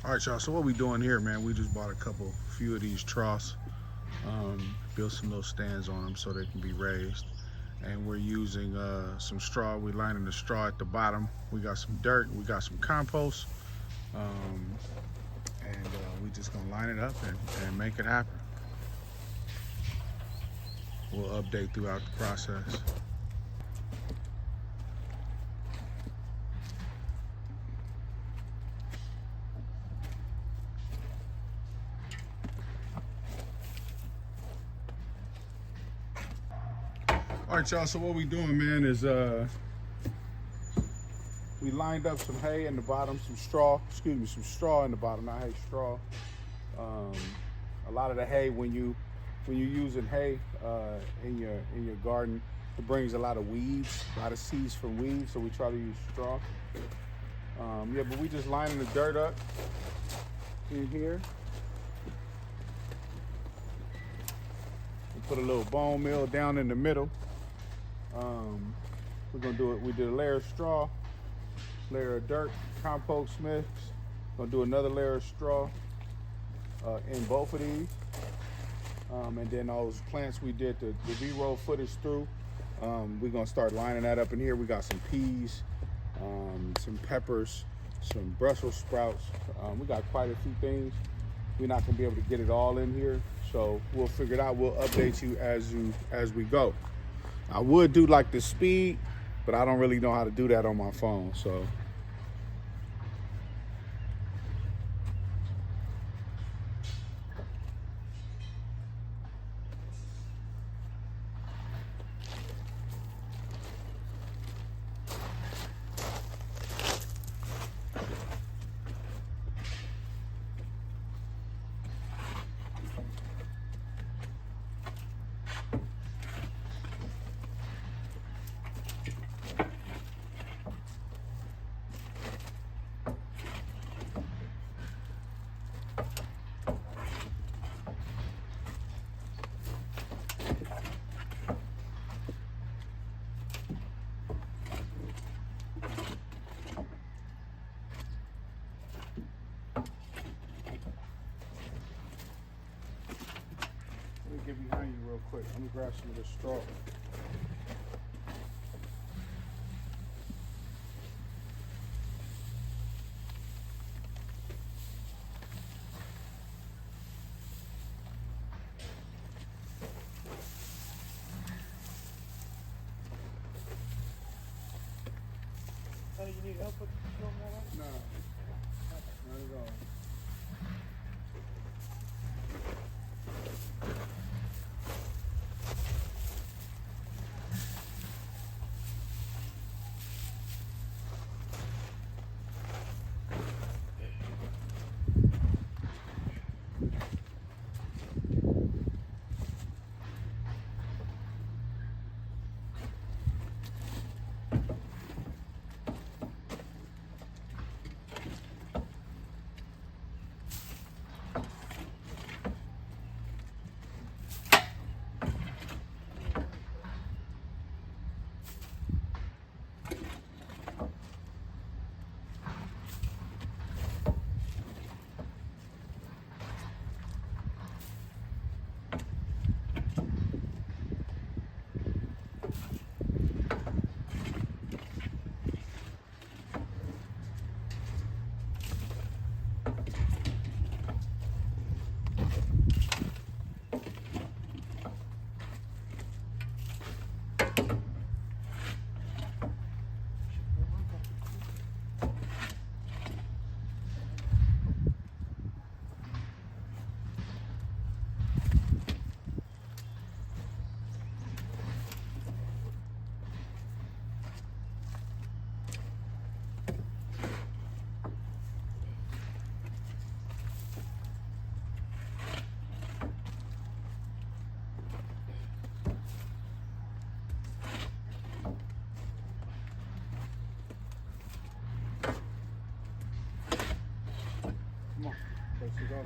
All right, y'all. So what we doing here, man? We just bought few of these troughs, built some little stands on them so they can be raised, and we're using some straw. We're lining the straw at the bottom. We got some dirt. We got some compost, um, and we just gonna line it up and make it happen. We'll update throughout the process. All right, y'all, so what we doing, man, is we lined up some hay in the bottom, some straw in the bottom, not hay, straw. A lot of the hay, when you're using hay in your garden, it brings a lot of weeds, a lot of seeds from weeds, so we try to use straw. Yeah, but we just lining the dirt up in here. We put a little bone meal down in the middle. We're gonna do it. We did a layer of straw, layer of dirt, compost mix. Gonna do another layer of straw in both of these, and then those plants we did the B-roll footage through. We're gonna start lining that up in here. We got some peas, some peppers, some Brussels sprouts. We got quite a few things. We're not gonna be able to get it all in here, so we'll figure it out. We'll update you as we go. I would do like the speed, but I don't really know how to do that on my phone, so. Get behind you real quick. Let me grab some of this straw. You need help with the straw, No, not at all. Come on, place to go.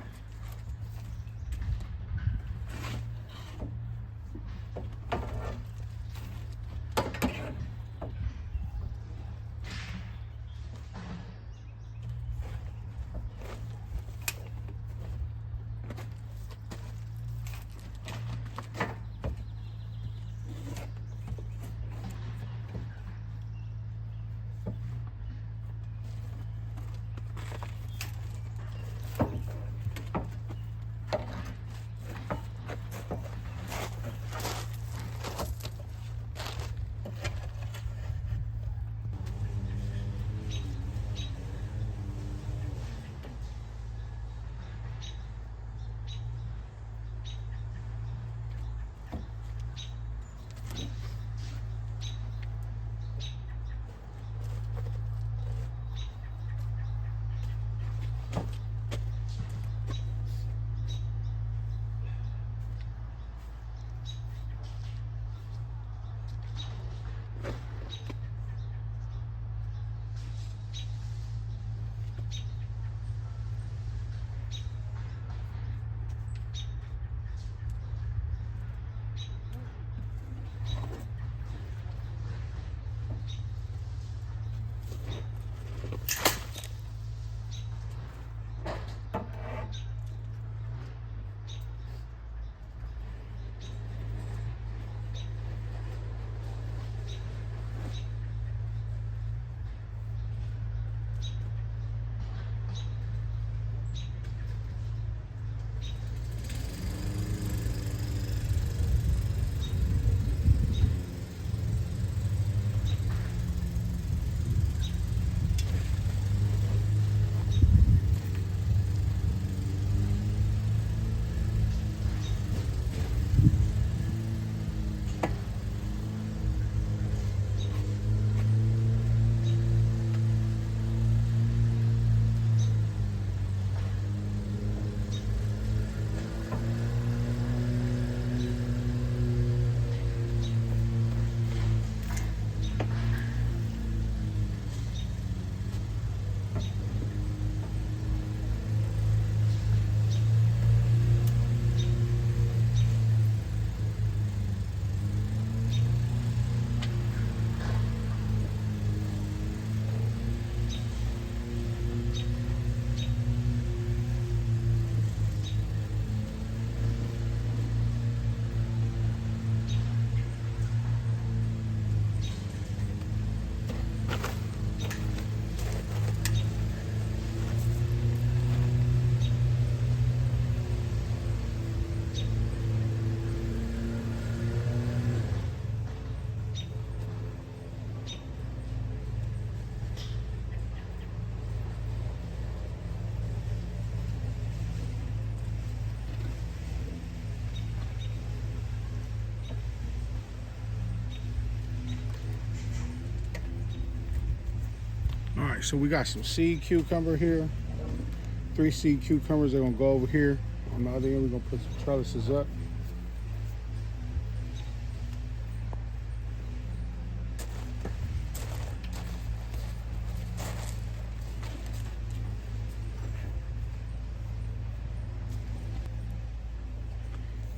right, so we got some seed cucumber here. 3 seed cucumbers. They're gonna go over here. On the other end, we're gonna put some trellises up.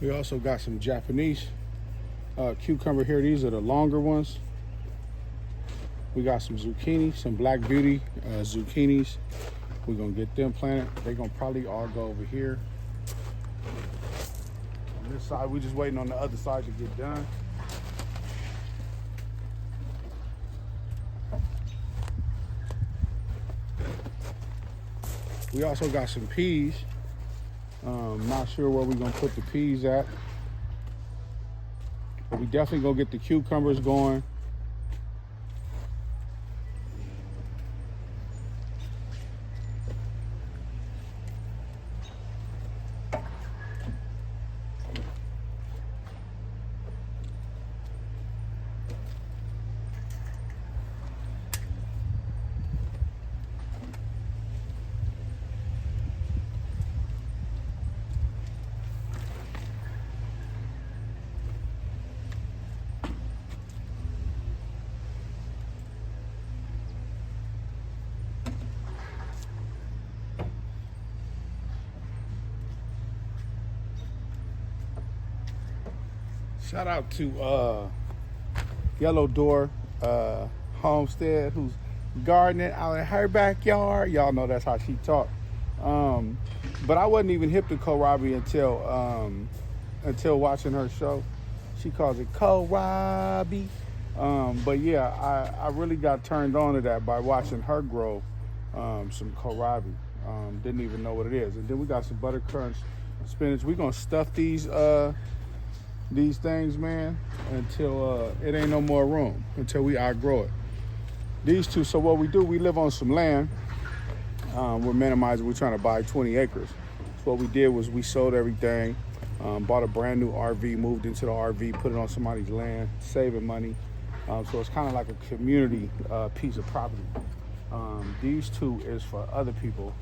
We also got some Japanese cucumber here. These are the longer ones. We got some zucchini, some Black Beauty zucchinis. We're gonna get them planted. They're gonna probably all go over here. On this side, we're just waiting on the other side to get done. We also got some peas. Not sure where we're gonna put the peas at, but we definitely gonna get the cucumbers going. Shout out to Yellow Door Homestead, who's gardening out in her backyard. Y'all know that's how she talk. But I wasn't even hip to kohlrabi until watching her show. She calls it kohlrabi. But yeah, I really got turned on to that by watching her grow some kohlrabi. Didn't even know what it is. And then we got some butter crunch spinach. We're gonna stuff these things, man, until it ain't no more room, until we outgrow it. These two, so what we do, we live on some land. We're minimizing, we're trying to buy 20 acres. So what we did was we sold everything, bought a brand new RV, moved into the RV, put it on somebody's land, saving money. So it's kind of like a community piece of property. These two is for other people.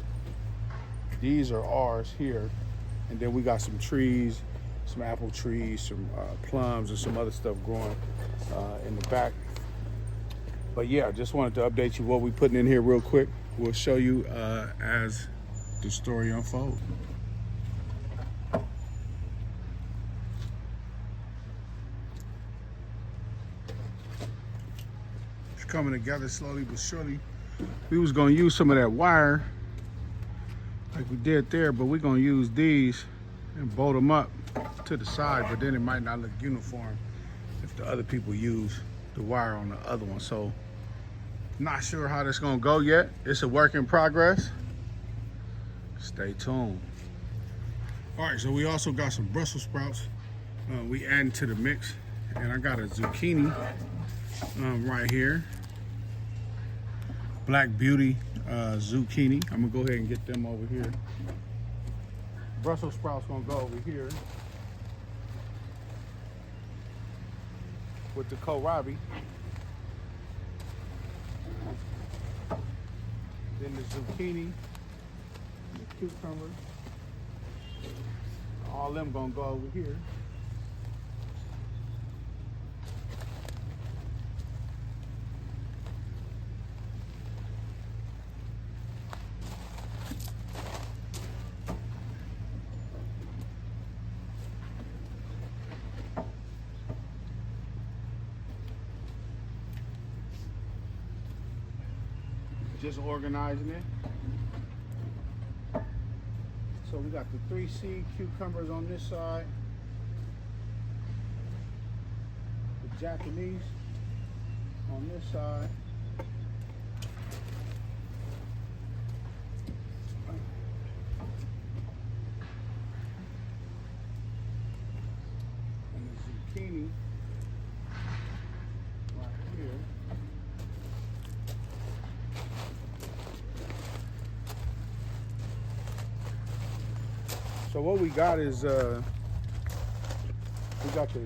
These are ours here. And then we got some trees, some apple trees, some plums, and some other stuff growing in the back. But yeah, I just wanted to update you what we're putting in here real quick. We'll show you as the story unfolds. It's coming together slowly but surely. We was gonna use some of that wire like we did there, but we're gonna use these and bolt them up to the side, but then it might not look uniform if the other people use the wire on the other one. So not sure how this gonna go yet. It's a work in progress. Stay tuned. All right, so we also got some Brussels sprouts we adding to the mix, and I got a zucchini right here, Black Beauty zucchini. I'm gonna go ahead and get them over here. Brussels sprouts gonna go over here with the kohlrabi. Then the zucchini, the cucumber, all them gonna go over here. Just organizing it. So we got the 3 seed cucumbers on this side, the Japanese on this side, and the zucchini right here. So what we got is, we got the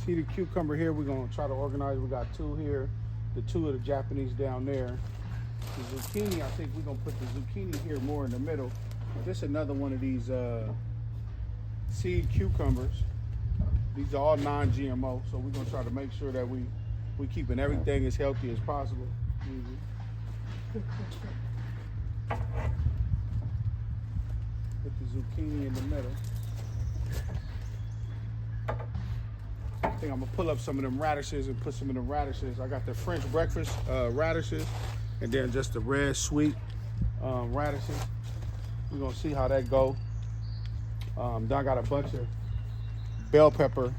seeded cucumber here. We're gonna try to organize. We got 2 here. the two of the Japanese down there. The zucchini, I think we're gonna put the zucchini here more in the middle. This is another one of these seed cucumbers. These are all non-GMO, so we're gonna try to make sure that we keeping everything as healthy as possible. Put the zucchini in the middle. I think I'm gonna pull up some of them radishes and put some of them radishes. I got the French breakfast radishes, and then just the red sweet radishes. We're gonna see how that go. Then I got a bunch of bell pepper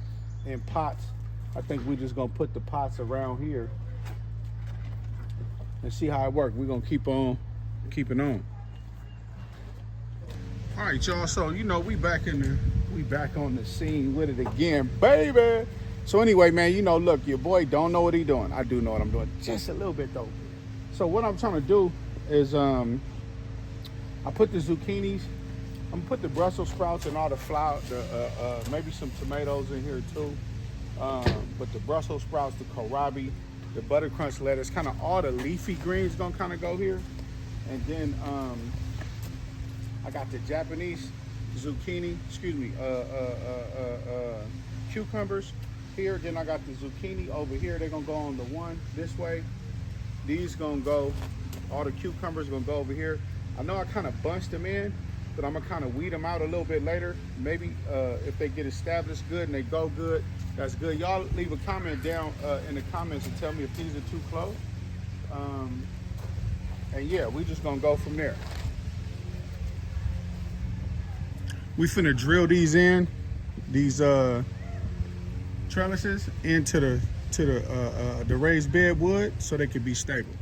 in pots. I think we're just gonna put the pots around here and see how it works. We're gonna keep on keeping on. All right, y'all. So you know we back on the scene with it again, baby. So anyway, man, you know, look, your boy don't know what he doing. I do know what I'm doing, just a little bit though. So what I'm trying to do is I put the zucchinis. I'm gonna put the Brussels sprouts and all the flour, maybe some tomatoes in here too. But the Brussels sprouts, the kohlrabi, the butter crunch lettuce, kind of all the leafy greens gonna kind of go here. And then I got the Japanese zucchini, cucumbers here. Then I got the zucchini over here. They're gonna go on the one this way. These gonna go, all the cucumbers gonna go over here. I know I kind of bunched them in, but I'm gonna kind of weed them out a little bit later. Maybe if they get established good and they go good, that's good. Y'all leave a comment down in the comments and tell me if these are too close. And yeah, we just gonna go from there. We finna drill these in, these trellises into the raised bed wood so they can be stable.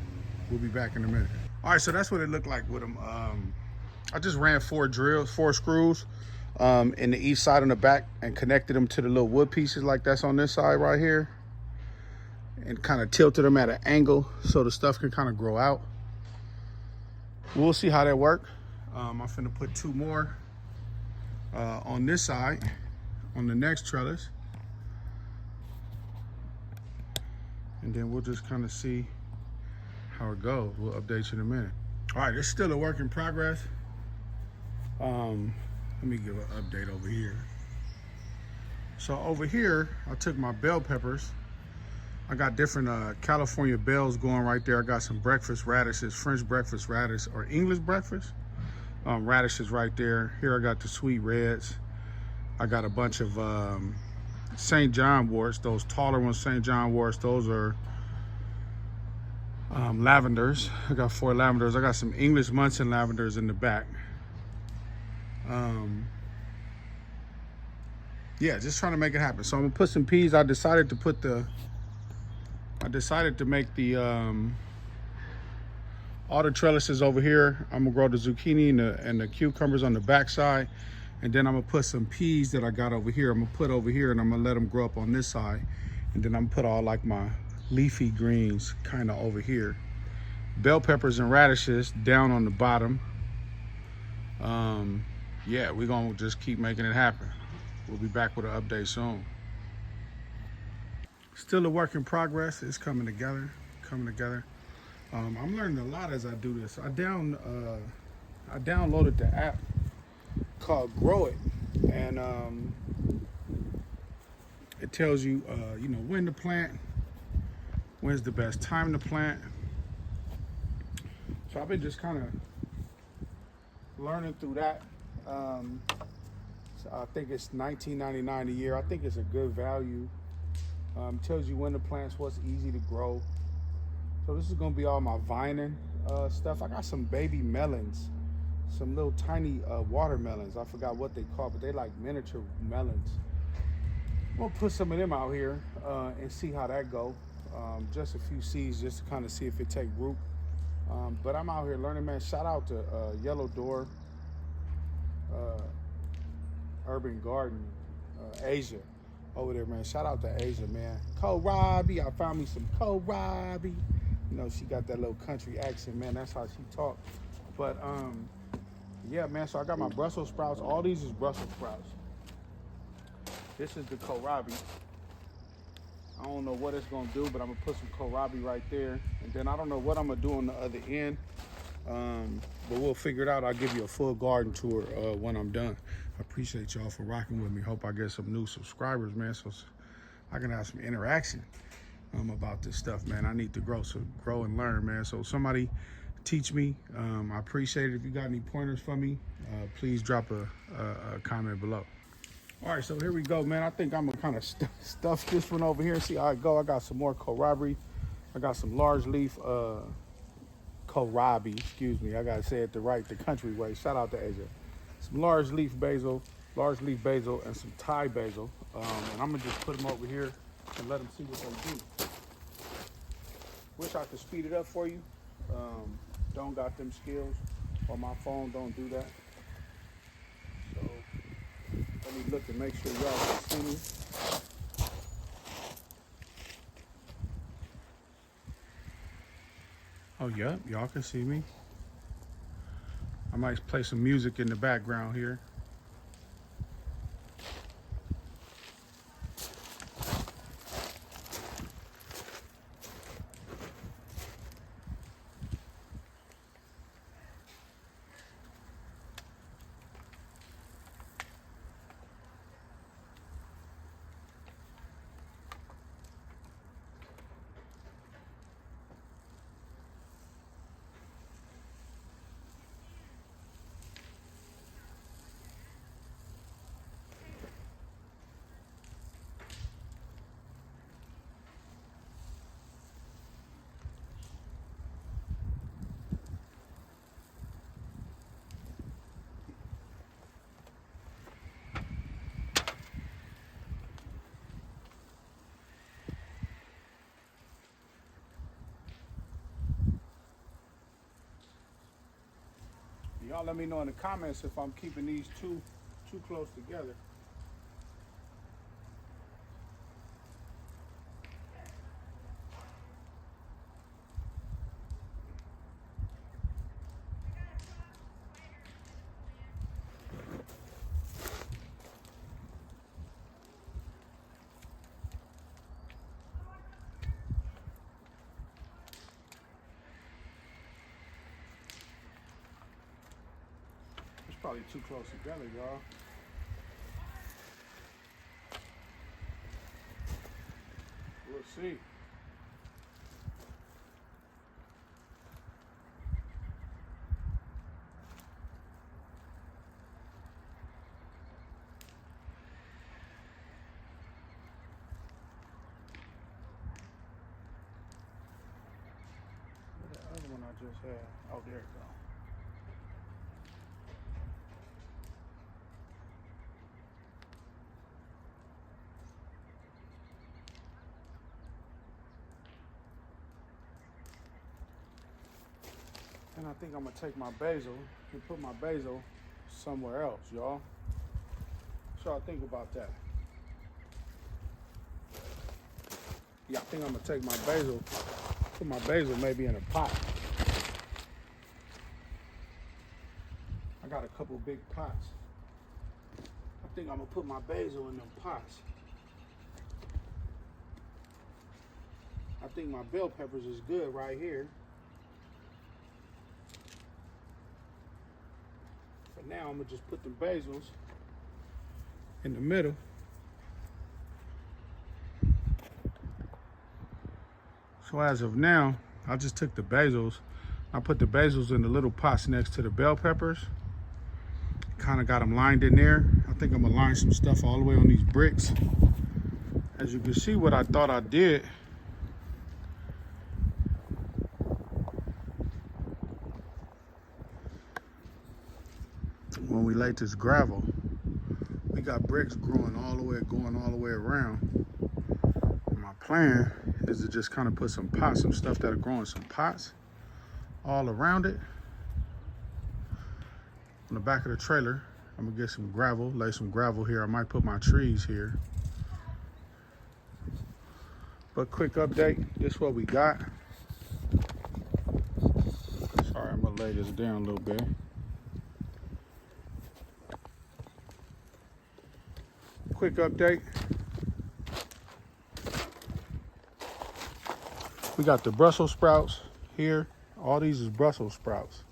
We'll be back in a minute. All right, so that's what it looked like with them. I just ran 4 screws in the east side and the back and connected them to the little wood pieces like that's on this side right here, and kind of tilted them at an angle so the stuff can kind of grow out. We'll see how that work. I'm finna put 2 more on this side, on the next trellis. And then we'll just kind of see how it goes. We'll update you in a minute. All right, it's still a work in progress. Let me give an update over here. So over here, I took my bell peppers. I got different California bells going right there. I got some breakfast radishes, French breakfast radish or English breakfast radishes right there. Here I got the sweet reds. I got a bunch of St. John worts, those taller ones, St. John worts. Those are lavenders. I got 4 lavenders. I got some English Munson lavenders in the back. Yeah, just trying to make it happen. So I'm gonna put some peas. I decided to make the all the trellises over here. I'm gonna grow the zucchini and the cucumbers on the back side, and then I'm gonna put some peas that I got over here. I'm gonna put over here, and I'm gonna let them grow up on this side, and then I'm gonna put all like my leafy greens kind of over here. Bell peppers and radishes down on the bottom. Yeah, we're gonna just keep making it happen. We'll be back with an update soon. Still a work in progress. It's coming together. I'm learning a lot as I do this. I downloaded the app called Grow It, and it tells you, you know, when to plant, when's the best time to plant. So I've been just kind of learning through that. So I think it's $19.99 a year. I think it's a good value. Tells you when to plant, what's easy to grow. So this is gonna be all my vining stuff. I got some baby melons, some little tiny watermelons. I forgot what they call, but they like miniature melons. I'm gonna put some of them out here and see how that go. Just a few seeds just to kind of see if it take root. But I'm out here learning, man. Shout out to Yellow Door Urban Garden, Asia over there, man. Shout out to Asia, man. Kohlrabi, I found me some kohlrabi. You know, she got that little country accent, man. That's how she talk. But yeah, man. So I got my Brussels sprouts. All these is Brussels sprouts. This is the kohlrabi. I don't know what it's gonna do, but I'm gonna put some kohlrabi right there. And then I don't know what I'm gonna do on the other end. But we'll figure it out. I'll give you a full garden tour when I'm done. I appreciate y'all for rocking with me. Hope I get some new subscribers, man, so I can have some interaction about this stuff, man. I need to grow and learn, man. So somebody teach me. I appreciate it. If you got any pointers for me, please drop a comment below. All right, so here we go, man. I think I'm gonna kind of stuff this one over here and see how it go. I got some more kohlrabi. I got some large leaf kohlrabi, excuse me. I gotta say it the country way. Shout out to Asia. Some large leaf basil, and some Thai basil. And I'm gonna just put them over here and let them see what they do. Wish I could speed it up for you. Don't got them skills on my phone. Don't do that. So let me look and make sure y'all can see me. Oh, yep, y'all can see me. I might play some music in the background here. Y'all let me know in the comments if I'm keeping these too close together. Probably too close together, y'all. We'll see. Where's the other one I just had? Oh, there it goes. And I think I'm gonna take my basil and put my basil somewhere else, y'all. What y'all think about that? Yeah, I think I'm gonna take my basil, put my basil maybe in a pot. I got a couple big pots. I think I'm gonna put my basil in them pots. I think my bell peppers is good right here. But now I'm gonna just put the basils in the middle. So as of now, I just took the basils. I put the basils in the little pots next to the bell peppers. Kind of got them lined in there. I think I'm gonna line some stuff all the way on these bricks. As you can see what I thought I did. When we laid this gravel, we got bricks going all the way around. And my plan is to just kind of put some stuff that'll grow in some pots all around it. On the back of the trailer, I'm gonna get some gravel, lay some gravel here. I might put my trees here. But quick update, this is what we got. Sorry, I'm gonna lay this down a little bit. Quick update. We got the Brussels sprouts here. All these is Brussels sprouts.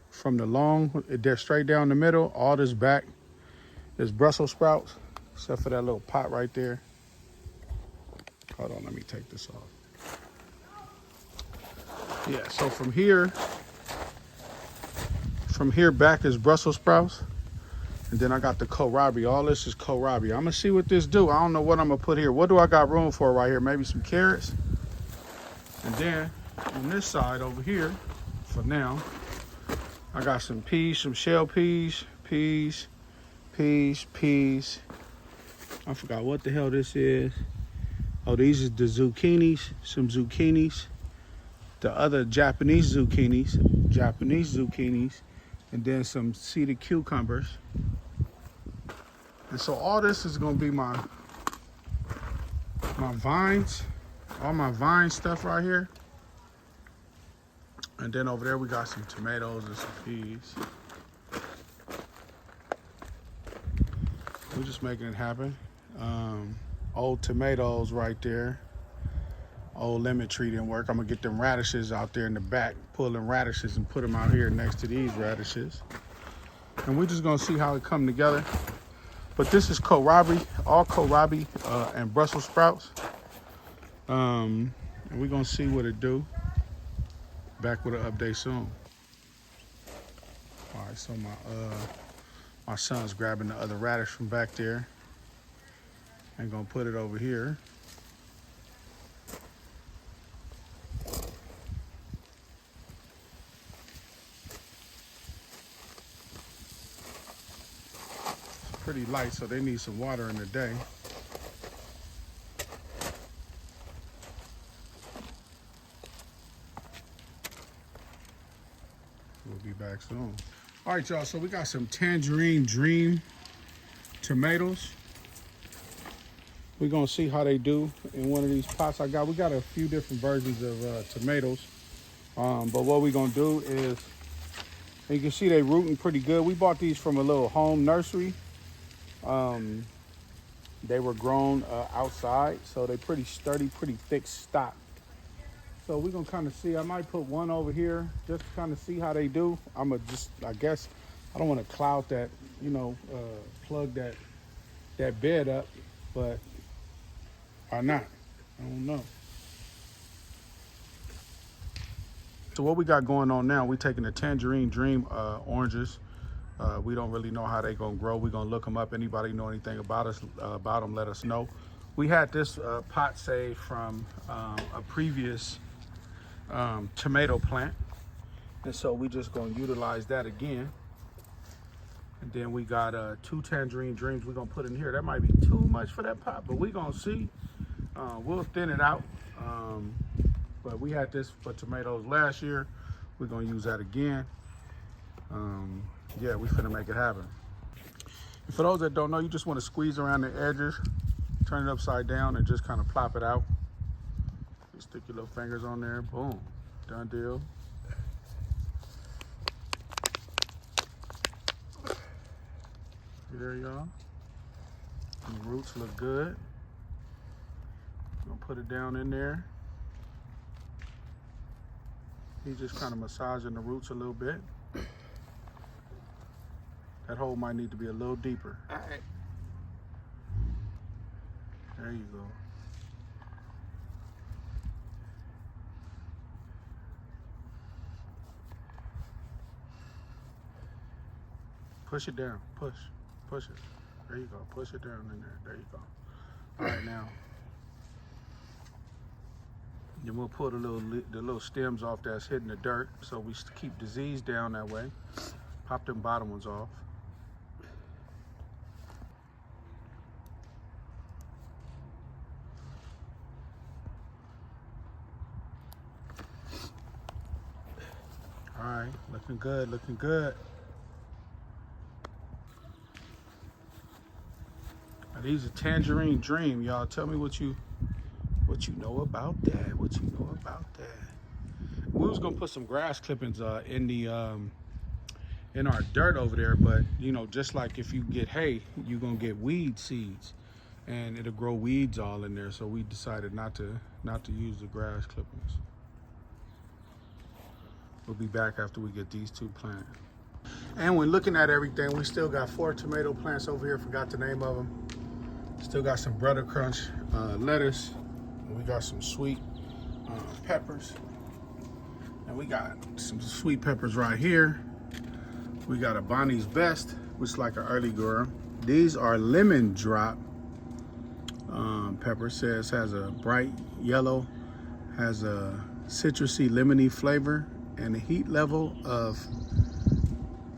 From the long, they're straight down the middle. All this back is Brussels sprouts, except for that little pot right there. Hold on, let me take this off. Yeah, so from here back is Brussels sprouts. And then I got the kohlrabi. All this is kohlrabi. I'm gonna see what this do. I don't know what I'm gonna put here. What do I got room for right here? Maybe some carrots. And then on this side over here, for now, I got some peas, some shell peas, peas. I forgot what the hell this is. Oh, these is the zucchinis, some zucchinis. The other Japanese zucchinis, and then some seeded cucumbers. And so all this is gonna be my vines, all my vine stuff right here. And then over there we got some tomatoes and some peas. We're just making it happen. Old tomatoes right there. Old lemon tree didn't work. I'm gonna get them radishes out there in the back, pull them radishes and put them out here next to these radishes. And we're just gonna see how it come together. But this is kohlrabi, all kohlrabi and Brussels sprouts. And we're gonna see what it do. Back with an update soon. All right, so my son's grabbing the other radish from back there and gonna put it over here. It's pretty light, so they need some water in the day. We'll be back soon. All right, y'all, so we got some Tangerine Dream tomatoes. We're gonna see how they do in one of these pots we got a few different versions of tomatoes. But what we're gonna do is, you can see they rooting pretty good. We bought these from a little home nursery. They were grown outside, so they pretty sturdy, pretty thick stock. So we're gonna kind of see. I might put one over here just to kind of see how they do. I guess, I don't want to cloud that, plug that bed up, but or not, I don't know. So what we got going on now, we taking the Tangerine Dream oranges. We don't really know how they gonna grow. We're gonna look them up. Anybody know anything about them, let us know. We had this pot saved from a previous tomato plant, and so we just gonna utilize that again. And then we got 2 Tangerine Dreams we're gonna put in here. That might be too much for that pot, but we gonna see. We'll thin it out. But we had this for tomatoes last year. We're gonna use that again. Yeah, we finna make it happen. And for those that don't know, you just wanna squeeze around the edges, turn it upside down, and just kind of plop it out. You stick your little fingers on there, boom, done deal. See there, y'all? And the roots look good. I'm gonna put it down in there. He's just kind of massaging the roots a little bit. That hole might need to be a little deeper. All right. There you go. Push it down. Push it. There you go. Push it down in there. There you go. All right, now. Then we'll pull the little stems off that's hitting the dirt, so we keep disease down that way. Pop them bottom ones off. All right, looking good, looking good. Now, these are Tangerine Dream, y'all. Tell me what you know about that. What you know about that? We was gonna put some grass clippings in our dirt over there, but just like if you get hay, you're gonna get weed seeds. and it'll grow weeds all in there. So we decided not to use the grass clippings. We'll be back after we get these 2 planted. And when looking at everything, we still got 4 tomato plants over here. Forgot the name of them. Still got some butter crunch lettuce. We got some sweet peppers. And we got some sweet peppers right here. We got a Bonnie's Best, which is like an early grower. These are lemon drop pepper. Says has a bright yellow, has a citrusy lemony flavor, and a heat level of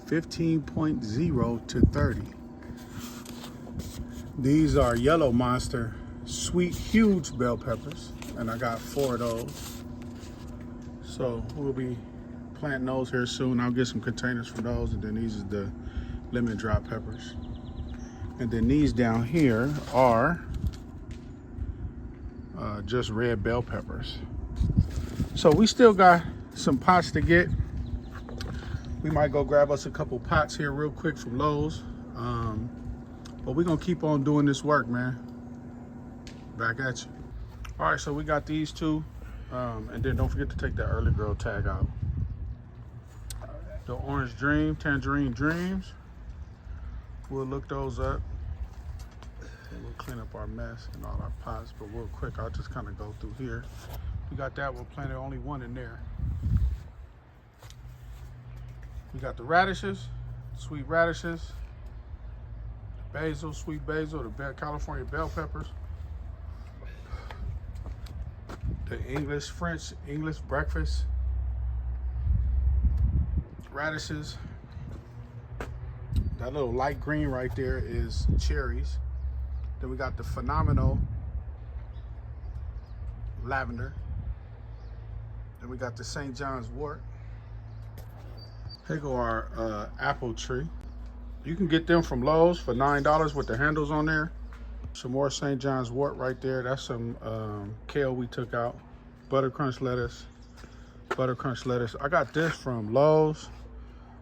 15.0 to 30. These are Yellow Monster sweet huge bell peppers, and I got 4 of those. So we'll be planting those here soon. I'll get some containers for those, and then these are the lemon drop peppers. And then these down here are just red bell peppers. So we still got some pots to get. We might go grab us a couple pots here real quick from Lowe's. But we're gonna keep on doing this work, man. Back at you. All right, so we got these 2. And then don't forget to take that early girl tag out. The Orange Dream, Tangerine Dreams. We'll look those up. And we'll clean up our mess and all our pots. But real quick, I'll just kind of go through here. We got that, we'll plant only 1 in there. We got the radishes, sweet radishes, the basil, sweet basil, the California bell peppers, the English breakfast radishes. That little light green right there is cherries. Then we got the phenomenal lavender. Then we got the St. John's wort. Here go our apple tree. You can get them from Lowe's for $9 with the handles on there. Some more St. John's wort right there. That's some kale we took out. Butter crunch lettuce. I got this from Lowe's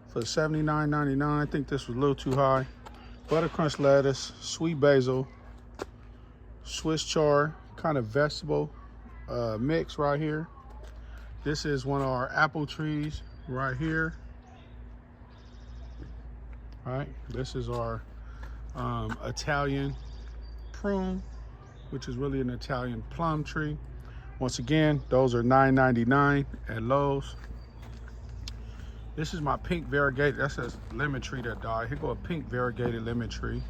for $79.99. I think this was a little too high. Butter crunch lettuce, sweet basil, Swiss chard, kind of vegetable mix right here. This is one of our apple trees right here. All right, this is our Italian prune, which is really an Italian plum tree. Once again, those are $9.99 at Lowe's. This is my pink variegated, that's a lemon tree that died. Here go a pink variegated lemon tree.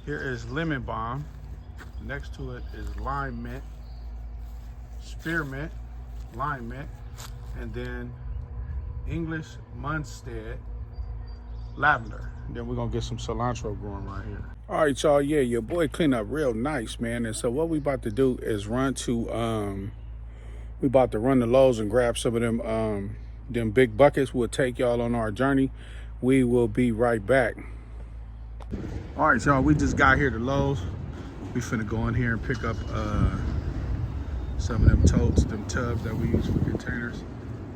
Here is lemon balm. Next to it is lime mint, spearmint, lime mint, and then English Munstead lavender. And then we're gonna get some cilantro growing right here. All right, y'all, yeah, your boy cleaned up real nice, man. And so what we about to do is run to, we about to run to Lowe's and grab some of them big buckets. We'll take y'all on our journey. We will be right back. All right, y'all, we just got here to Lowe's. We finna go in here and pick up some of them totes, them tubs that we use for containers.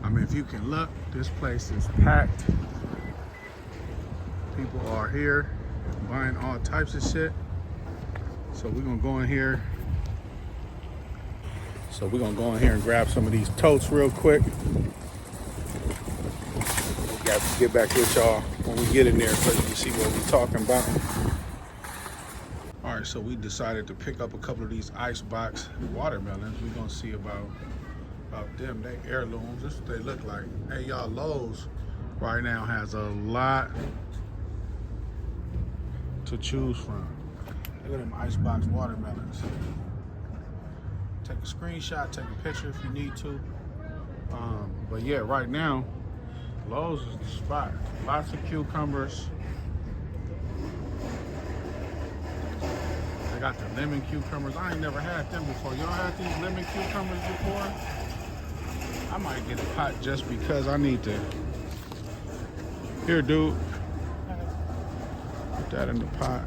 I mean, if you can look, this place is packed. People are here buying all types of shit. So we're gonna go in here. And grab some of these totes real quick. We got to get back with y'all when we get in there so you can see what we're talking about. All right, so we decided to pick up a couple of these icebox watermelons. We're gonna see about them. They heirlooms. This is what they look like. Hey, y'all, Lowe's right now has a lot to choose from. Look at them icebox watermelons. Take a screenshot, take a picture if you need to. But yeah, right now, Lowe's is the spot. Lots of cucumbers. They got the lemon cucumbers. I ain't never had them before. Y'all had these lemon cucumbers before? I might get a pot just because I need to. Here, dude. Put that in the pot.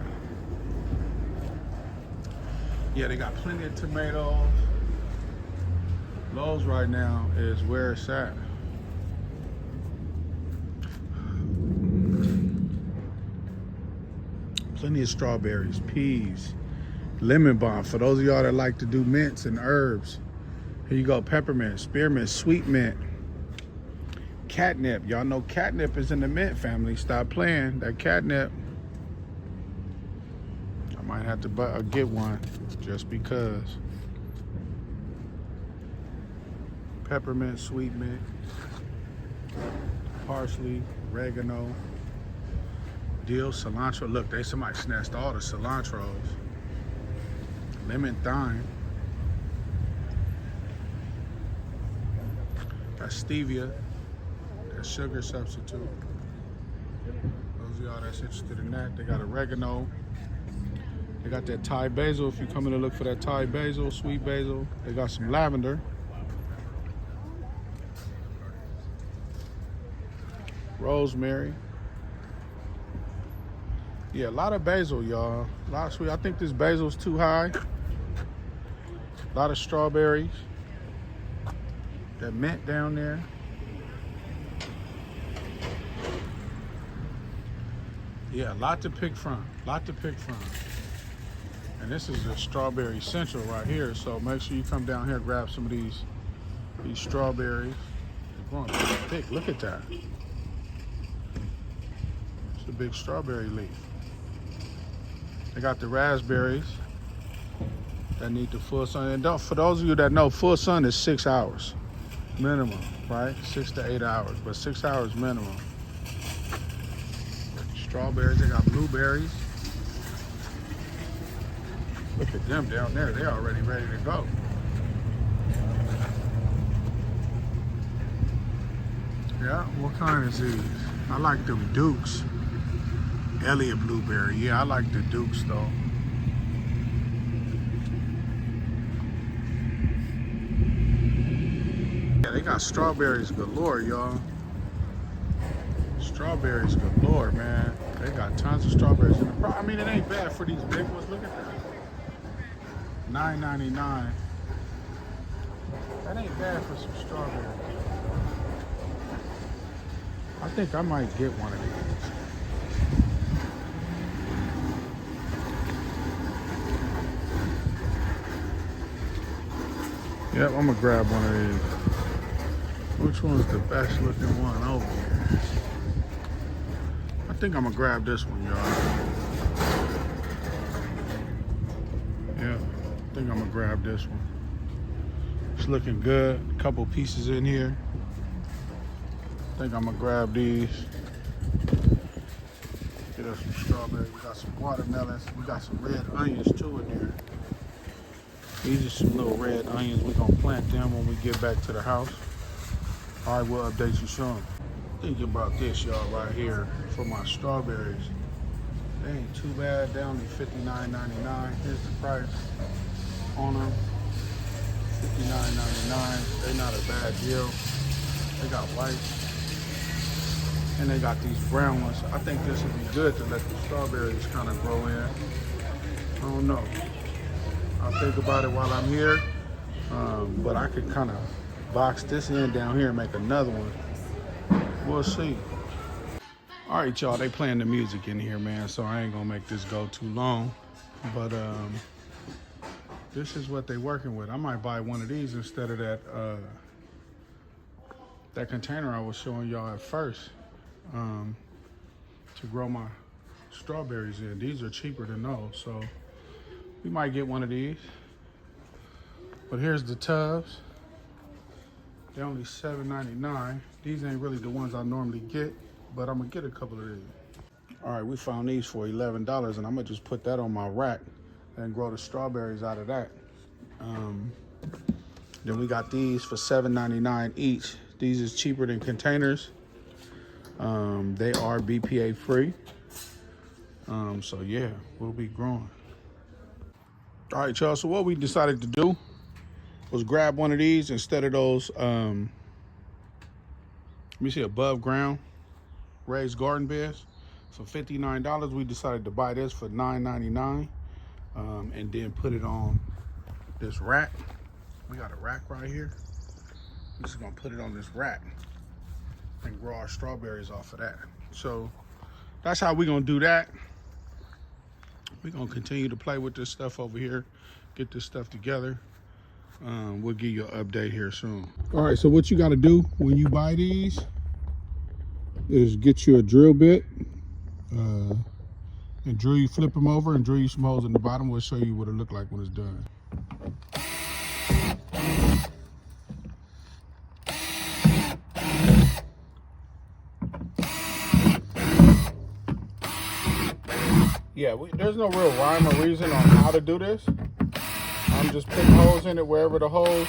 Yeah, they got plenty of tomatoes. Lowe's right now is where it's at. Plenty of strawberries, peas, Lemon balm, for those of y'all that like to do mints and herbs. Here you go, peppermint, spearmint, sweet mint, catnip. Y'all know catnip is in the mint family. Stop playing, that catnip. I might have to get one just because. Peppermint, sweet mint, parsley, oregano, dill, cilantro. Look, somebody snatched all the cilantros. Lemon thyme. That's stevia. That's sugar substitute. Those of y'all that's interested in that, they got oregano. They got that Thai basil. If you're coming to look for that Thai basil, sweet basil. They got some lavender. Rosemary. Yeah, a lot of basil, y'all. A lot of sweet. I think this basil's too high. A lot of strawberries. That mint down there. Yeah, a lot to pick from. And this is the strawberry central right here. So make sure you come down here and grab some of these strawberries. They're growing pretty thick. Look at that. It's a big strawberry leaf. They got the raspberries that need the full sun. And for those of you that know, full sun is 6 hours minimum, right? 6 to 8 hours, but 6 hours minimum. Strawberries, they got blueberries. Look at them down there, they're already ready to go. Yeah, what kind is these? I like them Dukes. Elliott blueberry, yeah, I like the Dukes though. Yeah, they got strawberries galore, y'all. Strawberries galore, man. They got tons of strawberries in the I mean, it ain't bad for these big ones. Look at that. $9.99. That ain't bad for some strawberries. I think I might get one of these. Yep, I'm gonna grab one of these. Which one's the best looking one over here? I think I'm gonna grab this one, y'all. Yeah, I think I'm gonna grab this one. It's looking good. A couple pieces in here. I think I'm gonna grab these. Get us some strawberries. We got some watermelons. We got some red onions too in here. These are some little red onions. We're gonna plant them when we get back to the house. All right, we'll update you soon. Think about this, y'all, right here for my strawberries. They ain't too bad. They only $59.99. Here's the price on them. $59.99. They're not a bad deal. They got white. And they got these brown ones. I think this would be good to let the strawberries kind of grow in. I don't know. I'll think about it while I'm here. But I could kind of box this in down here and make another one. We'll see. All right, y'all, they playing the music in here, man, so I ain't gonna make this go too long. But this is what they working with. I might buy one of these instead of that container I was showing y'all at first to grow my strawberries in. These are cheaper than those, so we might get one of these. But here's the tubs. They're only $7.99. These ain't really the ones I normally get, but I'm gonna get a couple of these. All right, we found these for $11, and I'm gonna just put that on my rack and grow the strawberries out of that. Then we got these for $7.99 each. These is cheaper than containers. They are BPA free. So yeah, we'll be growing. All right, y'all, so what we decided to do was grab one of these instead of those, let me see, above ground raised garden beds for $59. We decided to buy this for $9.99 and then put it on this rack. We got a rack right here. We're just gonna put it on this rack and grow our strawberries off of that. So that's how we're gonna do that. We're gonna continue to play with this stuff over here, get this stuff together. We'll give you an update here soon. All right, so what you gotta do when you buy these is get you a drill bit and you flip them over and drill you some holes in the bottom. We'll show you what it look like when it's done. Yeah, there's no real rhyme or reason on how to do this. I'm just putting holes in it wherever the holes.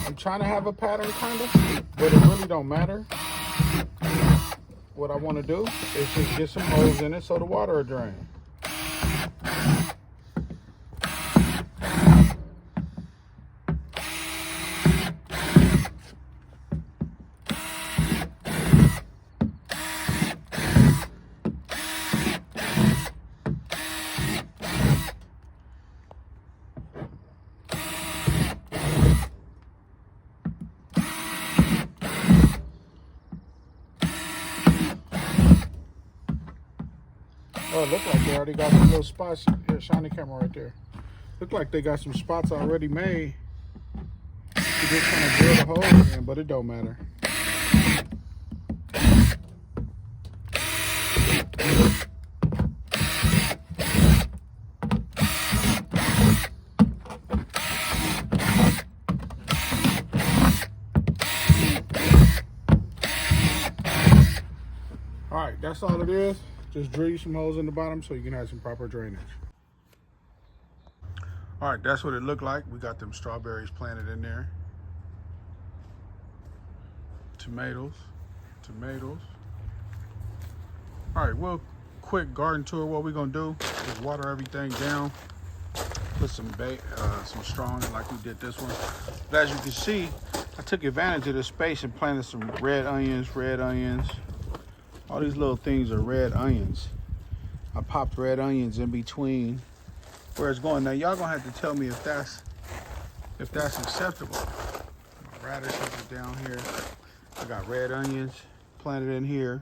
I'm trying to have a pattern kind of, but it really don't matter. What I want to do is just get some holes in it so the water will drain. Oh, it looked like they already got some little spots. Here, shine the camera right there. Look like they got some spots already made. You're just trying to drill the hole in, but it don't matter. All right, that's all it is. Just drill you some holes in the bottom so you can have some proper drainage. All right, that's what it looked like. We got them strawberries planted in there. Tomatoes. All right, well, quick garden tour. What we're gonna do is water everything down. Put some straw in it like we did this one. But as you can see, I took advantage of this space and planted some red onions. All these little things are red onions. I popped red onions in between where it's going. Now y'all gonna have to tell me if that's acceptable. My radishes are down here. I got red onions planted in here.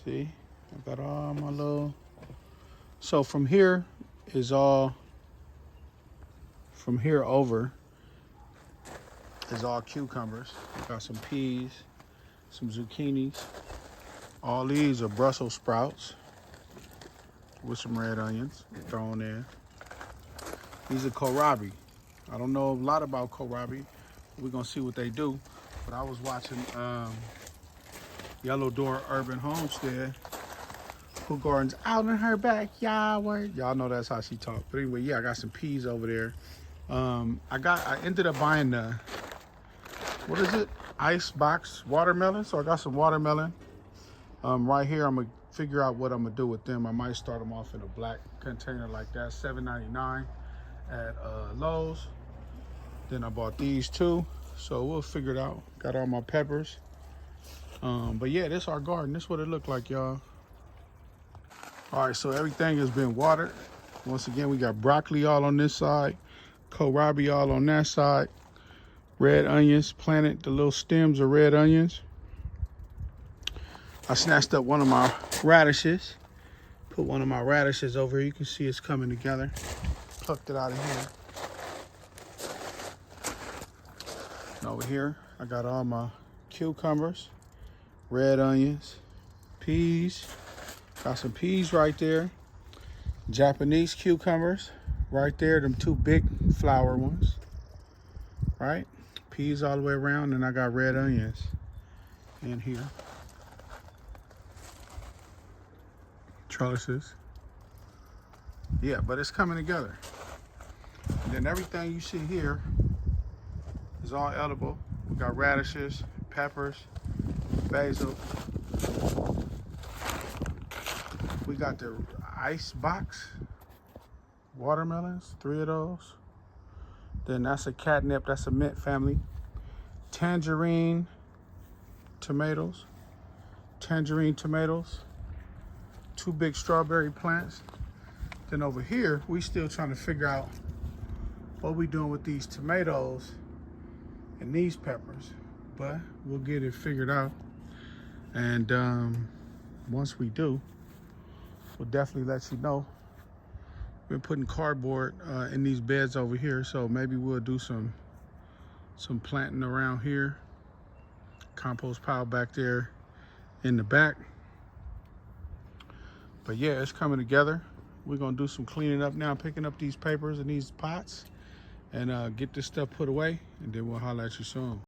See, I got all my little. So from here over is all cucumbers. I got some peas, some zucchinis. All these are Brussels sprouts with some red onions thrown in. These are kohlrabi. I don't know a lot about kohlrabi. We're gonna see what they do. But I was watching Yellow Door Urban Homestead, who gardens out in her backyard. Y'all know that's how she talks. But anyway, yeah, I got some peas over there. I ended up buying the, what is it? Ice box watermelon. So I got some watermelon. Right here, I'm gonna figure out what I'm gonna do with them. I might start them off in a black container like that, $7.99 at Lowe's. Then I bought these two, so we'll figure it out. Got all my peppers. But yeah, this is our garden. This is what it looked like, y'all. All right, so everything has been watered. Once again, we got broccoli all on this side, kohlrabi all on that side, red onions planted, the little stems are red onions. I snatched up one of my radishes, put one of my radishes over here. You can see it's coming together. Plucked it out of here. And over here, I got all my cucumbers, red onions, peas. Got some peas right there. Japanese cucumbers right there, them two big flower ones, right? Peas all the way around, and I got red onions in here. Trellises. Yeah, but it's coming together. And then everything you see here is all edible. We got radishes, peppers, basil. We got the ice box watermelons, 3 of those. Then that's a catnip, that's a mint family. Tangerine tomatoes. 2 big strawberry plants. Then over here, we still trying to figure out what we doing with these tomatoes and these peppers. But we'll get it figured out. And once we do, We'll definitely let you know. Been putting cardboard in these beds over here, so maybe we'll do some planting around here. Compost pile back there in the back. But yeah, it's coming together. We're gonna do some cleaning up now, picking up these papers and these pots, and get this stuff put away, and then we'll holler at you soon.